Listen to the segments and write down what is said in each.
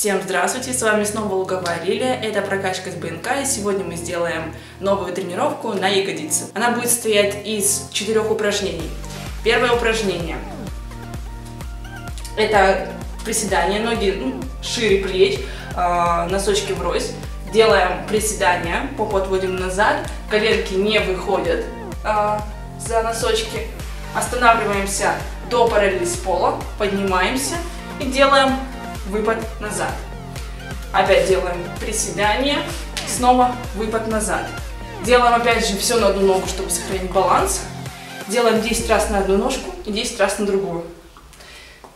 Всем здравствуйте, с вами снова Луговая Лилия, это прокачка с БНК, и сегодня мы сделаем новую тренировку на ягодицы. Она будет состоять из 4 упражнений. Первое упражнение – это приседание, ноги шире плеч, носочки врозь. Делаем приседания, попу отводим назад, коленки не выходят за носочки. Останавливаемся до параллели с полом, поднимаемся и делаем выпад назад. Опять делаем приседание, снова выпад назад. Делаем опять же все на одну ногу, чтобы сохранить баланс. Делаем 10 раз на одну ножку и 10 раз на другую.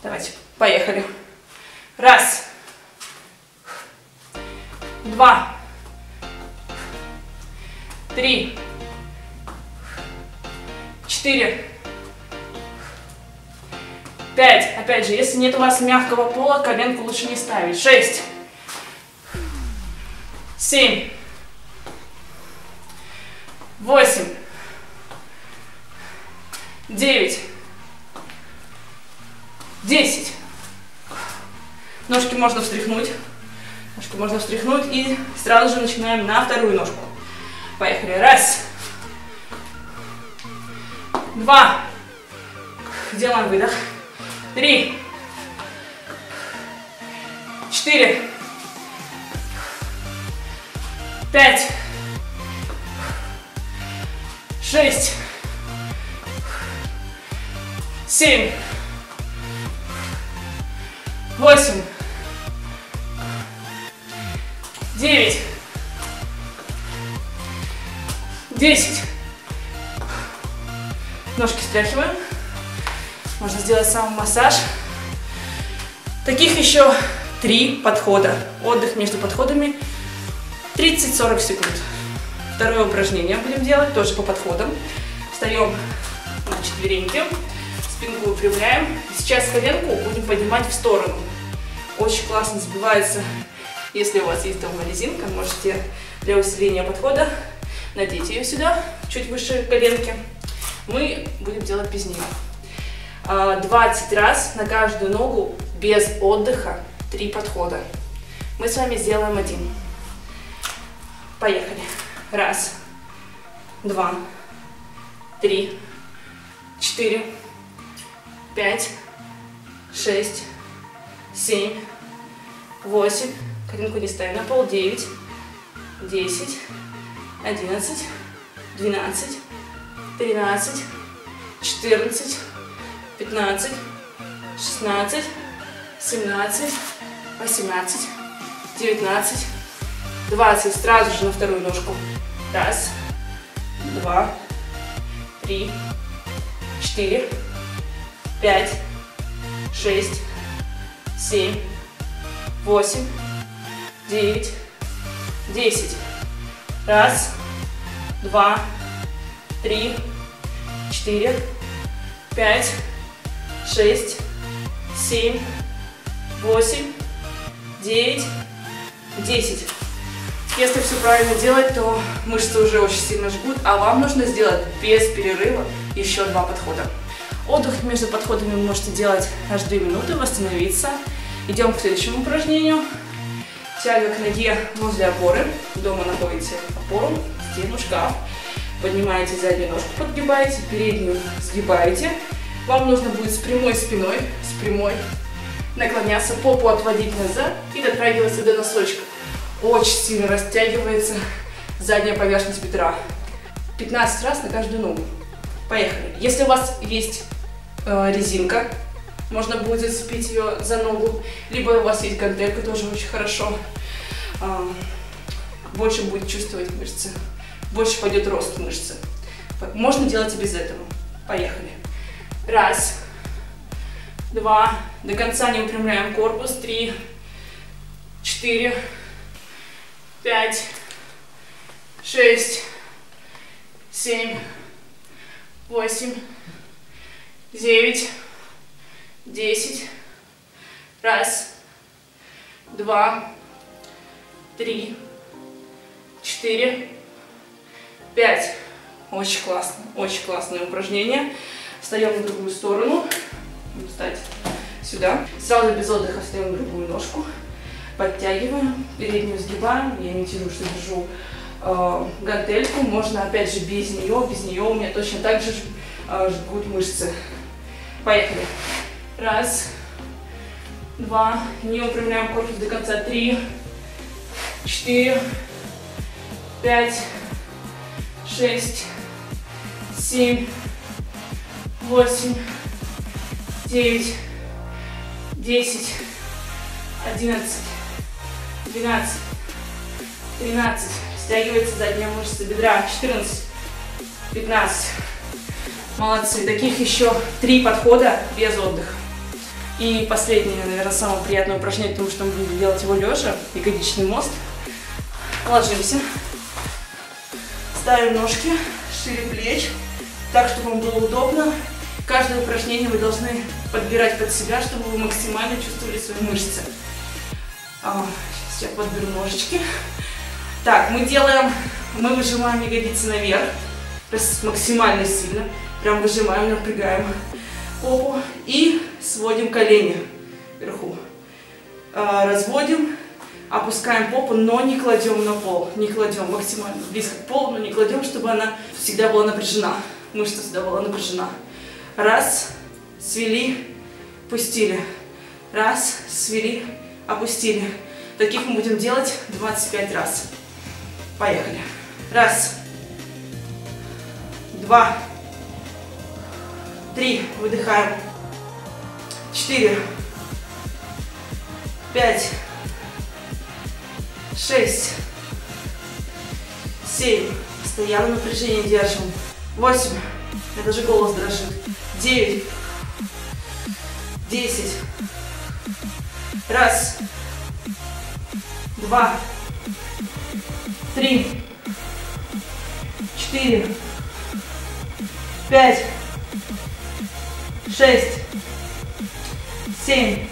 Давайте, поехали. Раз. 2. 3. 4. 5. Опять же, если нет у вас мягкого пола, коленку лучше не ставить. 6. 7. 8. 9. 10. Ножки можно встряхнуть. Ножки можно встряхнуть и сразу же начинаем на вторую ножку. Поехали. Раз. 2. Делаем выдох. 3, 4, 5, 6, 7, 8, 9, 10. Ножки стряхиваем. Можно сделать самомассаж. Таких еще 3 подхода. Отдых между подходами 30-40 секунд. Второе упражнение будем делать тоже по подходам. Встаем на четвереньки, спинку выпрямляем. Сейчас коленку будем поднимать в сторону. Очень классно сбивается, если у вас есть дома резинка, можете для усиления подхода надеть ее сюда, чуть выше коленки. Мы будем делать без нее. 20 раз на каждую ногу без отдыха, 3 подхода. Мы с вами сделаем один. Поехали. Раз, 2, 3, 4, 5, 6, 7, 8, коленку не ставим на пол, 9, 10, 11, 12, 13, 14, 15, 16, 17, 18, 19, 20. Сразу же на вторую ножку. Раз, 2, 3, 4, 5, 6, 7, 8, 9, 10. Раз, 2, 3, 4, 5, 6, 7, 8, 9, 10. Если все правильно делать, то мышцы уже очень сильно жгут, а вам нужно сделать без перерыва еще 2 подхода. Отдых между подходами вы можете делать аж 2 минуты, восстановиться. Идем к следующему упражнению. Тяга к ноге возле опоры. Дома находите опору, стену, шкаф. Поднимаете заднюю ножку, подгибаете, переднюю сгибаете. Вам нужно будет с прямой спиной, наклоняться, попу отводить назад и дотрагиваться до носочка. Очень сильно растягивается задняя поверхность бедра. 15 раз на каждую ногу. Поехали. Если у вас есть резинка, можно будет зацепить ее за ногу, либо у вас есть гантелька, тоже очень хорошо. Больше будет чувствовать мышцы, больше пойдет рост мышцы. Можно делать и без этого. Поехали. Раз, 2, до конца не выпрямляем корпус, 3, 4, 5, 6, 7, 8, 9, 10. Раз, 2, 3, 4, 5. Очень классно, очень классное упражнение. Встаем на другую сторону. Встать сюда. Сразу без отдыха встаем на другую ножку. Подтягиваем, переднюю сгибаем. Я имитирую, что держу гантельку. Можно опять же без нее у меня точно так же жгут мышцы. Поехали. Раз, два, не выпрямляем корпус до конца. 3, 4, 5, 6, 7, 8, 9, 10, 11, 12, 13. Стягивается задняя мышца бедра. 14, 15. Молодцы. Таких еще 3 подхода без отдыха. И последнее, наверное, самое приятное упражнение, потому что мы будем делать его лежа. Ягодичный мост. Ложимся. Ставим ножки шире плеч, так, чтобы вам было удобно. Каждое упражнение вы должны подбирать под себя, чтобы вы максимально чувствовали свои мышцы. Сейчас я подберу ножички. Так, мы выжимаем ягодицы наверх, максимально сильно. Прям выжимаем, напрягаем попу и сводим колени вверху. Разводим, опускаем попу, но не кладем на пол. Не кладем максимально близко к полу, но не кладем, чтобы она всегда была напряжена. Мышца всегда была напряжена. Раз, свели, пустили. Раз, свели, опустили. Таких мы будем делать 25 раз. Поехали. Раз, два, 3, выдыхаем. 4, 5, 6, 7. Постоянно напряжение держим. 8. У меня даже голос дрожит. 9, 10. Раз, два, 3, 4, 5, 6, 7,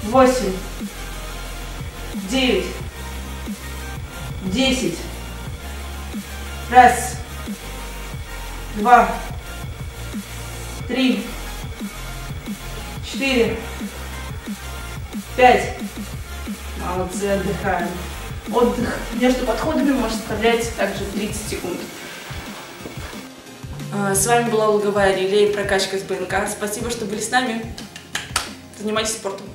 8, 9, 10. Раз, два, 3, 4, 5. Молодцы, отдыхаем. Отдых между подходами может составлять также 30 секунд. С вами была луговая реле и прокачка с БНК. Спасибо, что были с нами. Занимайтесь спортом.